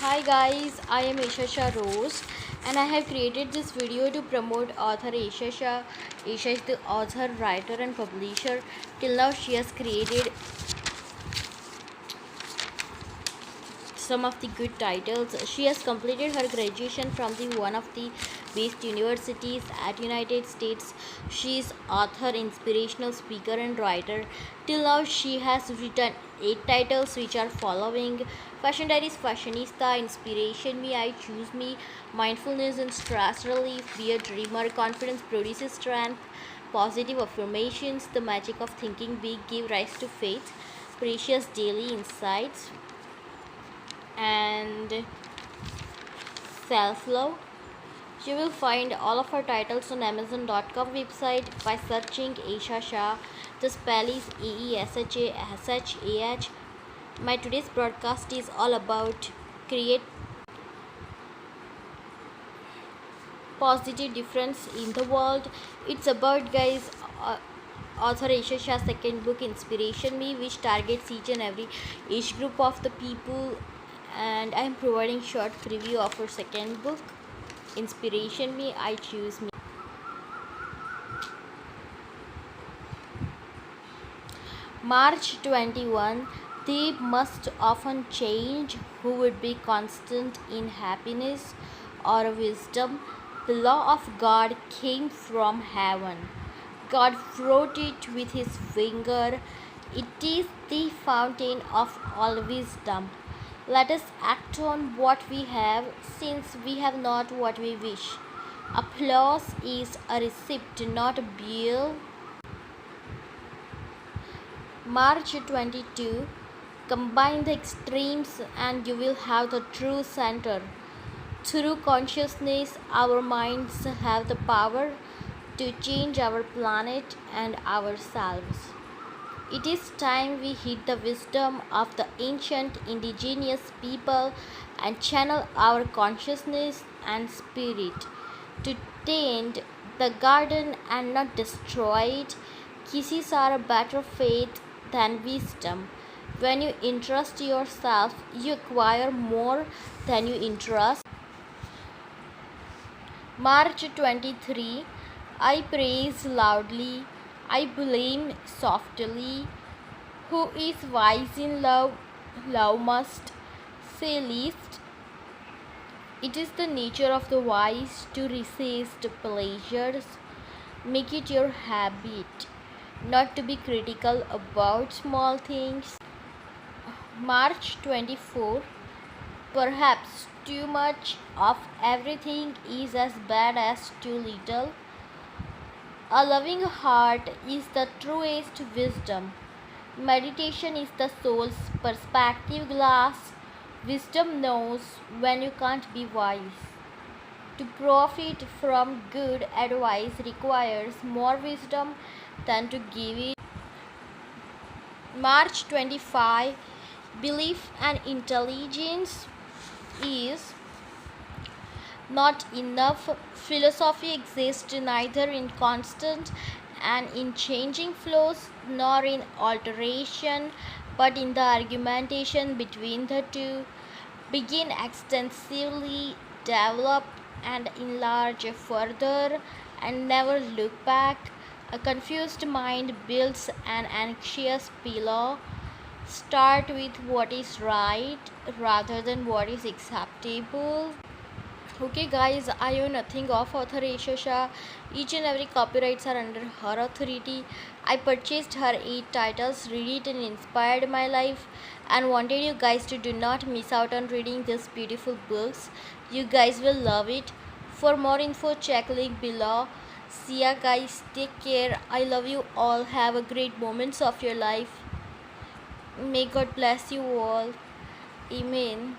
Hi guys, I am Isha Shah Rose and I have created this video to promote author Isha Shah. Isha is the author, writer and publisher. Till now she has created some of the good titles. She has completed her graduation from the one of the best universities at United States. She is author, inspirational speaker and writer. Till now she has written 8 titles which are following: Fashion Diaries, Fashionista, Inspiration Me, I Choose Me, Mindfulness and Stress Relief, Be a Dreamer, Confidence Produces Strength, Positive Affirmations, The Magic of Thinking Big, Give Rise to Faith, Precious Daily Insights, and Self Love. You will find all of her titles on Amazon.com website by searching Isha Shah. The spell is EESHASHAH. My today's broadcast is all about create positive difference in the world. It's about guys author Isha Shah's second book Inspiration Me, which targets each and every age group of the people, and I am providing short preview of her second book Inspiration Me, I Choose Me. March 21. They must often change who would be constant in happiness or wisdom. The law of God came from heaven. God wrote it with his finger. It is the fountain of all wisdom. Let us act on what we have, since we have not what we wish. Applause is a receipt, not a bill. March 22. Combine the extremes and you will have the true center. Through consciousness, our minds have the power to change our planet and ourselves. It is time we heed the wisdom of the ancient indigenous people and channel our consciousness and spirit to tend the garden and not destroy it. Kisses are a better faith than wisdom. When you entrust yourself, you acquire more than you entrust. March 23. I praise loudly, I blame softly. Who is wise in love, love must say least. It is the nature of the wise to resist pleasures. Make it your habit not to be critical about small things. March 24. Perhaps too much of everything is as bad as too little. A loving heart is the truest wisdom. Meditation is the soul's perspective glass. Wisdom knows when you can't be wise. To profit from good advice requires more wisdom than to give it. March 25. Belief and intelligence is not enough. Philosophy exists neither in constant and in changing flows nor in alteration, but in the argumentation between the two. Begin extensively, develop and enlarge further, and never look back. A confused mind builds an anxious pillow. Start with what is right rather than what is acceptable. Okay guys, I know nothing of author Isha Shah. Each and every copyrights are under her authority. I purchased her 8 titles, read it and inspired my life, and wanted you guys to do not miss out on reading these beautiful books. You guys will love it. For more info, check link below. See ya guys, take care. I love you all. Have a great moments of your life. May God bless you all. Amen.